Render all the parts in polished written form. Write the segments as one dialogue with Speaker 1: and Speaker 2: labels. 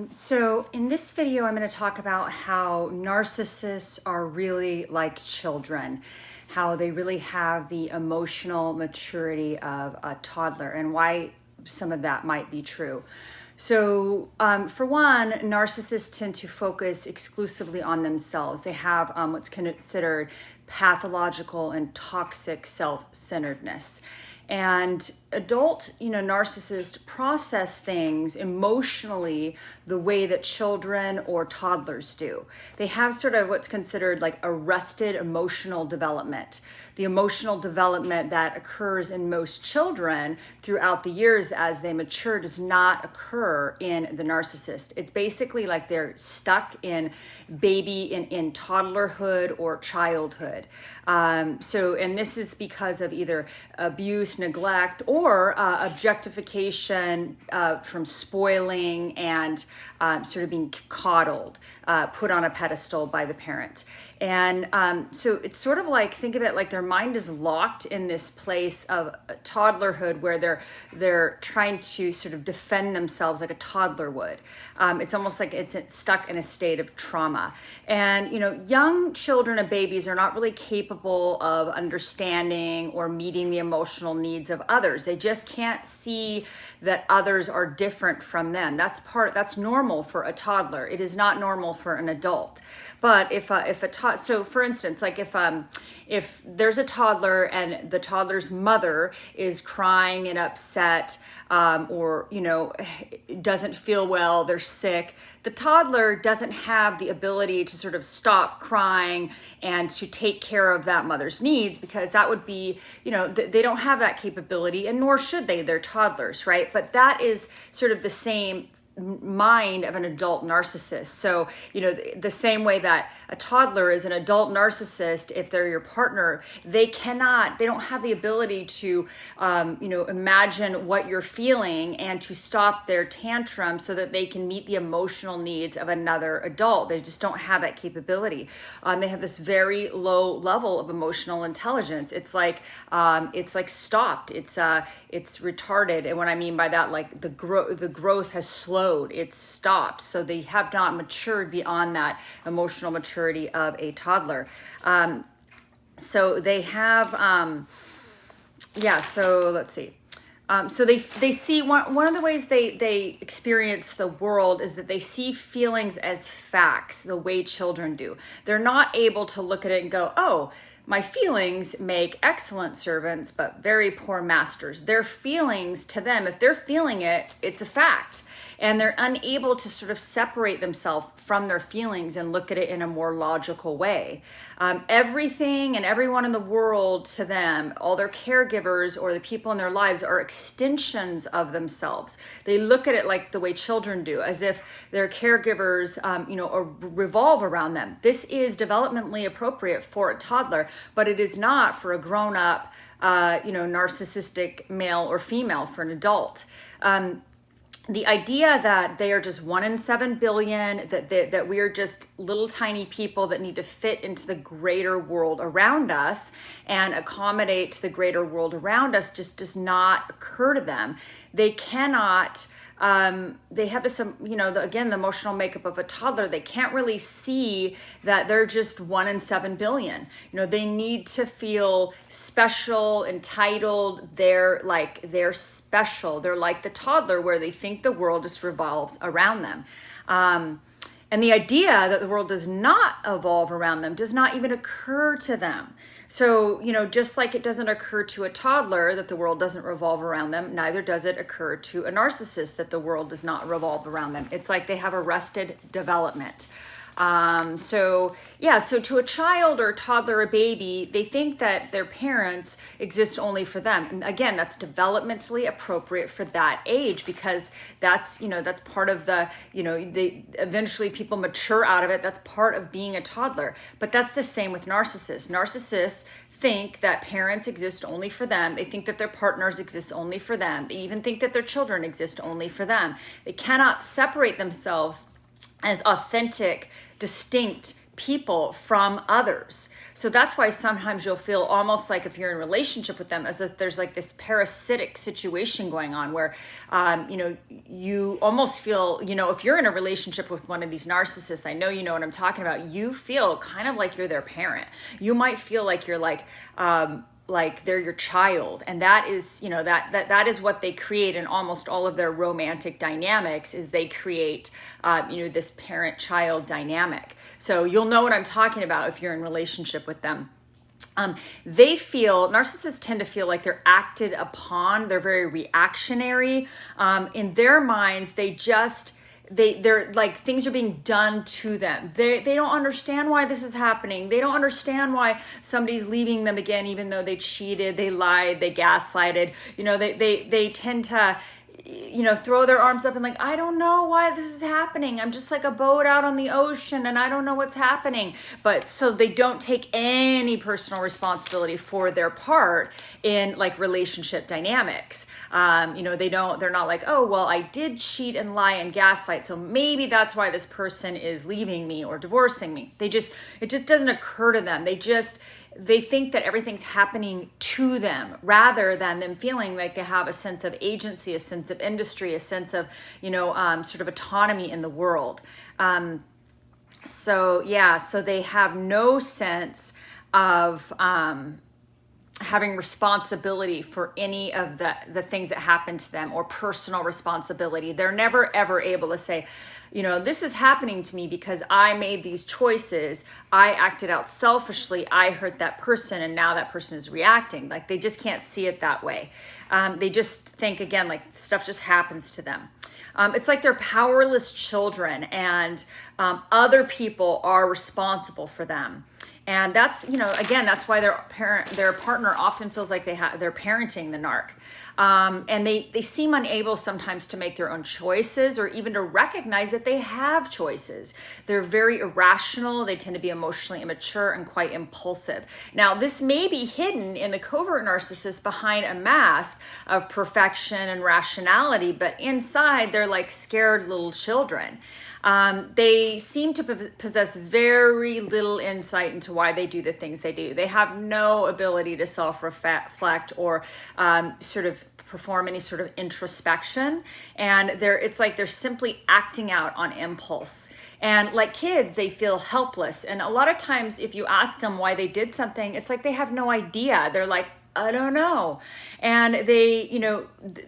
Speaker 1: So in this video, I'm going to talk about how narcissists are really like children, how they really have the emotional maturity of a toddler, and why some of that might be true. So for one, narcissists tend to focus exclusively on themselves. They have what's considered pathological and toxic self-centeredness. And adult, narcissists process things emotionally the way that children or toddlers do. They have sort of what's considered like arrested emotional development. The emotional development that occurs in most children throughout the years as they mature does not occur in the narcissist. It's basically like they're stuck in in toddlerhood or childhood. And this is because of either abuse, neglect, or objectification from spoiling and sort of being coddled, put on a pedestal by the parent. And so it's sort of like, think of it like their mind is locked in this place of toddlerhood where they're trying to sort of defend themselves like a toddler would. It's almost like it's stuck in a state of trauma. And, young children and babies are not really capable of understanding or meeting the emotional needs of others. They just can't see that others are different from them. That's normal for a toddler. It is not normal for an adult. But so for instance, like if there's a toddler and the toddler's mother is crying and upset, or doesn't feel well, they're sick, the toddler doesn't have the ability to sort of stop crying and to take care of that mother's needs, because that would be, they don't have that capability, and nor should they. They're toddlers, right? But that is sort of the same mind of an adult narcissist. So, the same way that a toddler is an adult narcissist, if they're your partner, they don't have the ability to, imagine what you're feeling and to stop their tantrum so that they can meet the emotional needs of another adult. They just don't have that capability. They have this very low level of emotional intelligence. It's like stopped. It's retarded. And what I mean by that, like the growth has slowed. It's stopped. So they have not matured beyond that emotional maturity of a toddler. So they have, so let's see. So they see one of the ways they experience the world is that they see feelings as facts, the way children do. They're not able to look at it and go, oh, my feelings make excellent servants, but very poor masters. Their feelings, to them, if they're feeling it, it's a fact. And they're unable to sort of separate themselves from their feelings and look at it in a more logical way. Everything and everyone in the world, to them, all their caregivers or the people in their lives, are extensions of themselves. They look at it like the way children do, as if their caregivers, revolve around them. This is developmentally appropriate for a toddler, but it is not for a grown-up, narcissistic male or female, for an adult. The idea that they are just 1 in 7 billion, that we are just little tiny people that need to fit into the greater world around us and accommodate to the greater world around us just does not occur to them. They cannot, they have this, again, the emotional makeup of a toddler. They can't really see that they're just 1 in 7 billion. They need to feel special, entitled. They're special. They're like the toddler, where they think the world just revolves around them. And the idea that the world does not evolve around them does not even occur to them. So, just like it doesn't occur to a toddler that the world doesn't revolve around them, neither does it occur to a narcissist that the world does not revolve around them. It's like they have arrested development. So to a child or a toddler or baby, they think that their parents exist only for them. And again, that's developmentally appropriate for that age, because that's part of eventually people mature out of it. That's part of being a toddler. But that's the same with narcissists. Narcissists think that parents exist only for them. They think that their partners exist only for them. They even think that their children exist only for them. They cannot separate themselves as authentic, distinct people from others. So that's why sometimes you'll feel almost like if you're in a relationship with them, as if there's like this parasitic situation going on where, you almost feel, if you're in a relationship with one of these narcissists, I know you know what I'm talking about, you feel kind of like you're their parent. You might feel like you're like they're your child, and that is that is what they create in almost all of their romantic dynamics. Is they create this parent-child dynamic. So you'll know what I'm talking about if you're in relationship with them. Narcissists tend to feel like they're acted upon. They're very reactionary. In their minds, they're like things are being done to them. They don't understand why this is happening. They don't understand why somebody's leaving them again, even though they cheated, they lied, they gaslighted. They tend to throw their arms up and like, I don't know why this is happening. I'm just like a boat out on the ocean and I don't know what's happening. But so they don't take any personal responsibility for their part in like relationship dynamics. They're not like, oh, well, I did cheat and lie and gaslight, so maybe that's why this person is leaving me or divorcing me. It just doesn't occur to them. They think that everything's happening to them rather than them feeling like they have a sense of agency, a sense of industry, a sense of, sort of autonomy in the world. So they have no sense of having responsibility for any of the things that happen to them or personal responsibility. They're never, ever able to say, this is happening to me because I made these choices. I acted out selfishly. I hurt that person and now that person is reacting. Like they just can't see it that way. They just think, again, like stuff just happens to them. It's like they're powerless children and other people are responsible for them. And that's, that's why their partner often feels like they're parenting the narc. And they seem unable sometimes to make their own choices or even to recognize that they have choices. They're very irrational. They tend to be emotionally immature and quite impulsive. Now, this may be hidden in the covert narcissist behind a mask of perfection and rationality, but inside they're like scared little children. They seem to possess very little insight into why they do the things they do. They have no ability to self-reflect or sort of perform any sort of introspection. And it's like they're simply acting out on impulse. And like kids, they feel helpless. And a lot of times if you ask them why they did something, it's like they have no idea. They're like, I don't know. And they,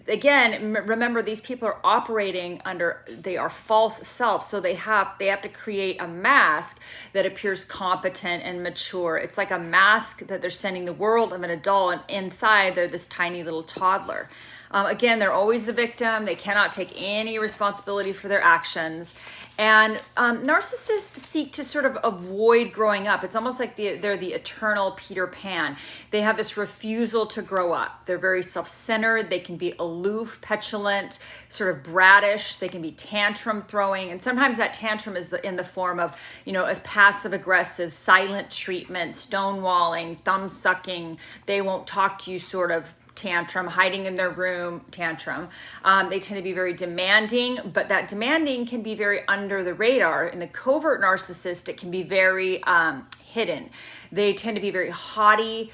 Speaker 1: again, remember these people are operating they are false self. So they have to create a mask that appears competent and mature. It's like a mask that they're sending the world of an adult, and inside they're this tiny little toddler. Again, they're always the victim. They cannot take any responsibility for their actions. And narcissists seek to sort of avoid growing up. It's almost like they're the eternal Peter Pan. They have this refusal to grow up. They're very self-centered. They can be aloof, petulant, sort of brattish. They can be tantrum throwing. And sometimes that tantrum is in the form of, as passive-aggressive, silent treatment, stonewalling, thumb-sucking. They won't talk to you sort of tantrum, hiding in their room tantrum. They tend to be very demanding, but that demanding can be very under the radar. In the covert narcissist, it can be very hidden. They tend to be very haughty,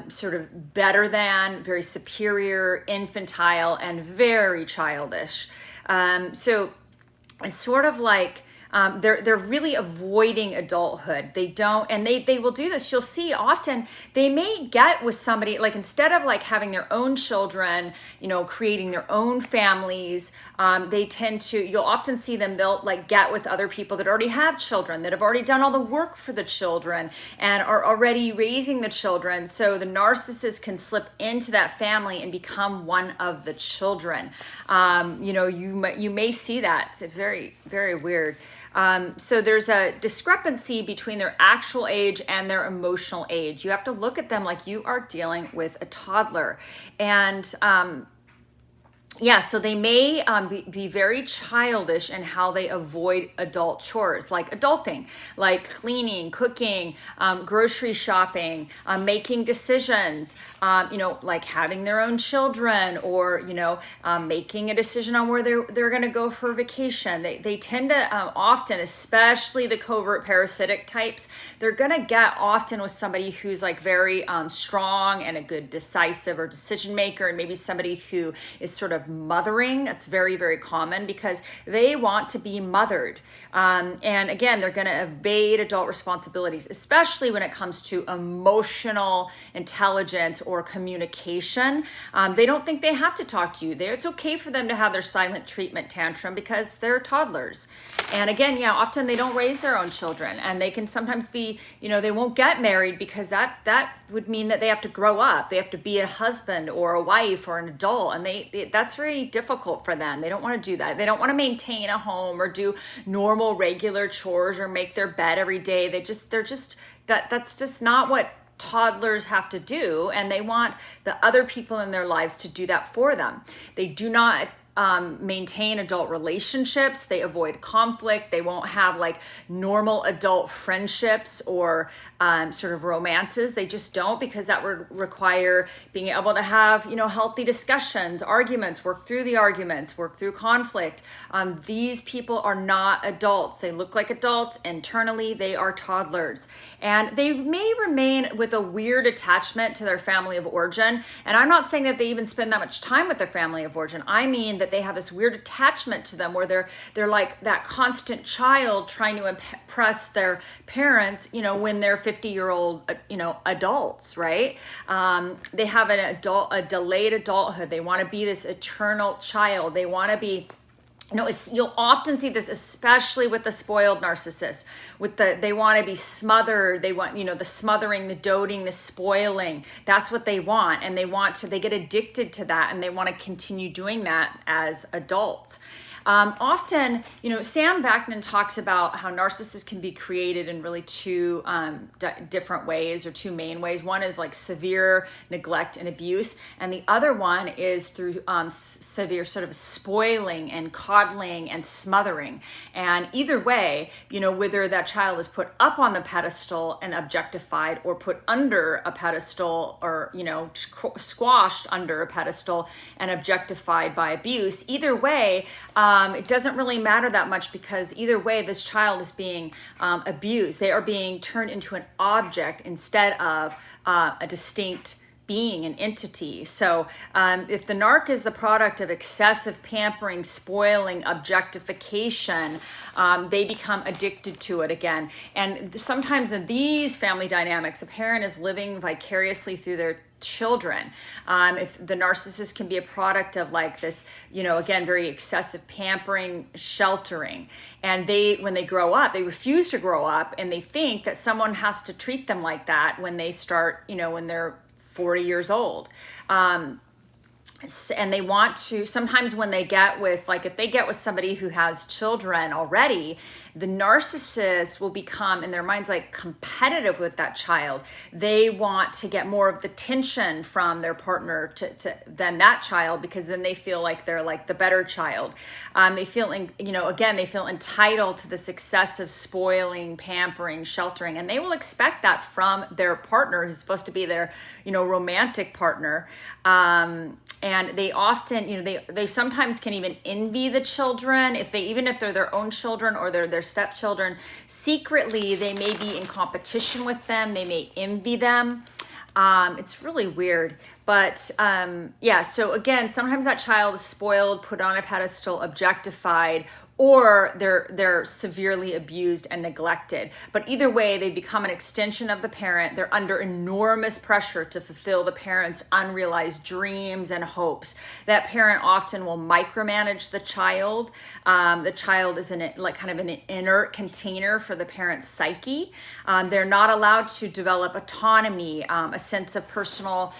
Speaker 1: sort of better than, very superior, infantile, and very childish. So it's sort of like they're really avoiding adulthood. They don't, and they will do this. You'll see often they may get with somebody, like instead of like having their own children, creating their own families, they tend to, you'll often see them, they'll like get with other people that already have children, that have already done all the work for the children and are already raising the children. So the narcissist can slip into that family and become one of the children. You may see that. It's very, very weird. So there's a discrepancy between their actual age and their emotional age. You have to look at them like you are dealing with a toddler. And yeah, so they may be very childish in how they avoid adult chores, like adulting, like cleaning, cooking, grocery shopping, making decisions, like having their own children, or, making a decision on where they're going to go for vacation. They tend to often, especially the covert parasitic types, they're going to get often with somebody who's like very strong and a good decisive or decision maker, and maybe somebody who is sort of mothering. That's very, very common because they want to be mothered. And again, they're going to evade adult responsibilities, especially when it comes to emotional intelligence or communication. They don't think they have to talk to you. It's okay for them to have their silent treatment tantrum because they're toddlers. And again, yeah, often they don't raise their own children, and they can sometimes be, they won't get married because that would mean that they have to grow up. They have to be a husband or a wife or an adult, and that's very difficult for them. They don't want to do that. They don't want to maintain a home or do normal regular chores or make their bed every day. That's just not what toddlers have to do, and they want the other people in their lives to do that for them. They do not maintain adult relationships. They avoid conflict. They won't have like normal adult friendships or sort of romances. They just don't, because that would require being able to have, healthy discussions, arguments, work through the arguments, work through conflict. These people are not adults. They look like adults. Internally, they are toddlers. And they may remain with a weird attachment to their family of origin. And I'm not saying that they even spend that much time with their family of origin. I mean that they have this weird attachment to them where they're like that constant child trying to impress their parents, when they're 50-year-old, adults, right? They have a delayed adulthood. They want to be this eternal child. They want to be, you'll often see this, especially with the spoiled narcissist. They want to be smothered. They want, the smothering, the doting, the spoiling. That's what they want, and they get addicted to that, and they want to continue doing that as adults. Often, Sam Vaknin talks about how narcissists can be created in really two different ways, or two main ways. One is like severe neglect and abuse, and the other one is through severe sort of spoiling and coddling and smothering. And either way, whether that child is put up on the pedestal and objectified, or put under a pedestal, or squashed under a pedestal and objectified by abuse, either way, it doesn't really matter that much, because either way, this child is being abused. They are being turned into an object instead of a distinct being, an entity. So if the narc is the product of excessive pampering, spoiling, objectification, they become addicted to it again. And sometimes in these family dynamics, a parent is living vicariously through their children. If the narcissist can be a product of like this, again, very excessive pampering, sheltering, and when they grow up, they refuse to grow up, and they think that someone has to treat them like that when they start, when they're 40 years old. And they want to, sometimes when they get with, like if they get with somebody who has children already, the narcissist will become, in their minds, like competitive with that child. They want to get more of the tension from their partner than that child, because then they feel like they're like the better child. They feel, again, they feel entitled to this excessive spoiling, pampering, sheltering, and they will expect that from their partner, who's supposed to be their, romantic partner. And they often, they sometimes can even envy the children, even if they're their own children or they're their stepchildren. Secretly, they may be in competition with them. They may envy them. It's really weird. But so again, sometimes that child is spoiled, put on a pedestal, objectified, or they're severely abused and neglected. But either way, they become an extension of the parent. They're under enormous pressure to fulfill the parent's unrealized dreams and hopes. That parent often will micromanage the child. The child is kind of an inert container for the parent's psyche. They're not allowed to develop autonomy, a sense of personal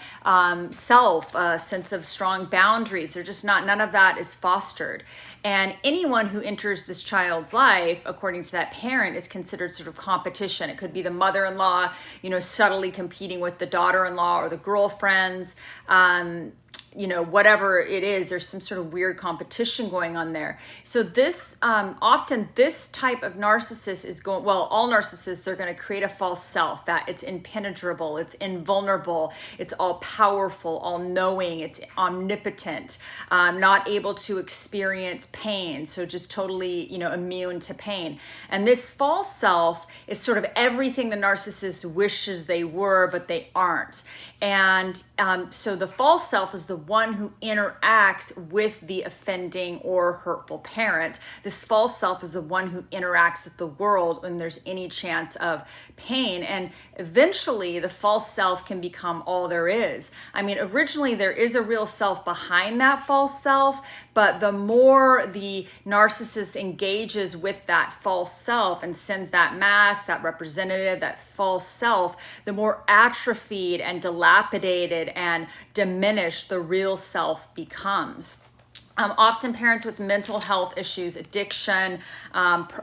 Speaker 1: self, a sense of strong boundaries. They're just none of that is fostered. And anyone who enters this child's life, according to that parent, is considered sort of competition. It could be the mother-in-law, subtly competing with the daughter-in-law or the girlfriends. whatever it is, there's some sort of weird competition going on there. So this, often this type of narcissist is going, well, all narcissists, they're going to create a false self that it's impenetrable, it's invulnerable, it's all powerful, all knowing, it's omnipotent, not able to experience pain. So just totally, immune to pain. And this false self is sort of everything the narcissist wishes they were, but they aren't. And so the false self is the one who interacts with the offending or hurtful parent. This false self is the one who interacts with the world when there's any chance of pain. And eventually the false self can become all there is. I mean, originally there is a real self behind that false self, but the more the narcissist engages with that false self and sends that mask, that representative, that false self, the more atrophied and dilapidated and diminished the real self becomes. Often parents with mental health issues, addiction,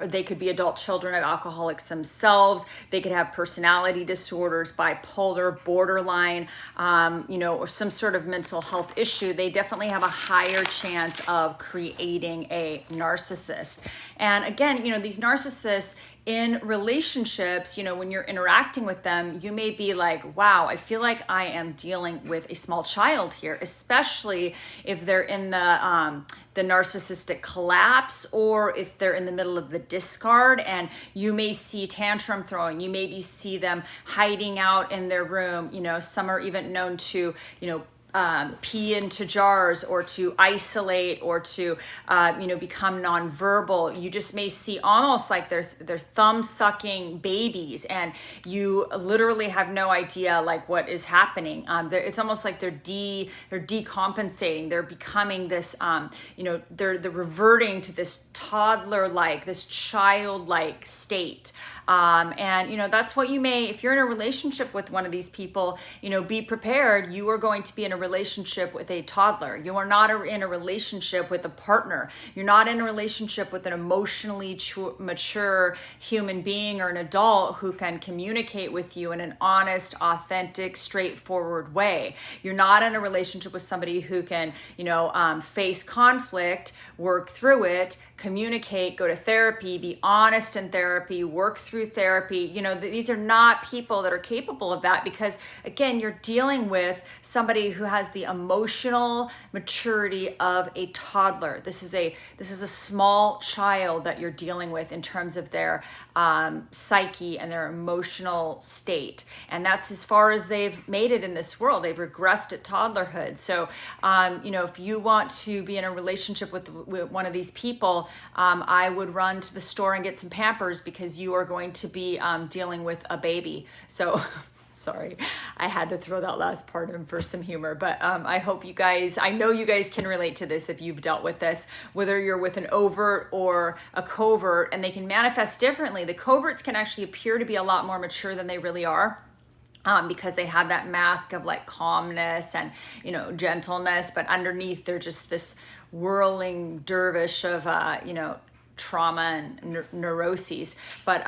Speaker 1: they could be adult children of alcoholics themselves. They could have personality disorders, bipolar, borderline, or some sort of mental health issue. They definitely have a higher chance of creating a narcissist. And again, these narcissists in relationships, when you're interacting with them, you may be like, wow, I feel like I am dealing with a small child here, especially if they're in the narcissistic collapse, or if they're in the middle of the discard, and you may see tantrum throwing, you maybe see them hiding out in their room. Some are even known to, pee into jars, or to isolate, or to become nonverbal. You just may see almost like they're thumb sucking babies, and you literally have no idea like what is happening. It's almost like they're decompensating. They're becoming this they're reverting to this toddler like, this childlike state. And that's what you may, if you're in a relationship with one of these people, be prepared. You are going to be in a relationship with a toddler. You are not in a relationship with a partner. You're not in a relationship with an emotionally mature human being or an adult who can communicate with you in an honest, authentic, straightforward way. You're not in a relationship with somebody who can, face conflict, work through it, communicate, go to therapy, be honest in therapy, work through therapy. These are not people that are capable of that, because again, you're dealing with somebody who has the emotional maturity of a toddler. This is a small child that you're dealing with in terms of their psyche and their emotional state. And that's as far as they've made it in this world. They've regressed at toddlerhood. So, if you want to be in a relationship with one of these people, I would run to the store and get some Pampers, because you are going to be dealing with a baby. So sorry, I had to throw that last part in for some humor, but I hope you guys, I know you guys can relate to this if you've dealt with this, whether you're with an overt or a covert, and they can manifest differently. The coverts can actually appear to be a lot more mature than they really are. Because they have that mask of like calmness and, gentleness, but underneath they're just this whirling dervish of, trauma and neuroses. But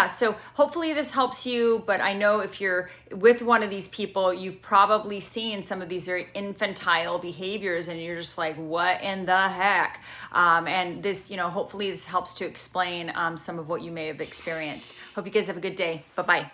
Speaker 1: so hopefully this helps you. But I know if you're with one of these people, you've probably seen some of these very infantile behaviors, and you're just like, what in the heck? And this, hopefully this helps to explain some of what you may have experienced. Hope you guys have a good day. Bye-bye.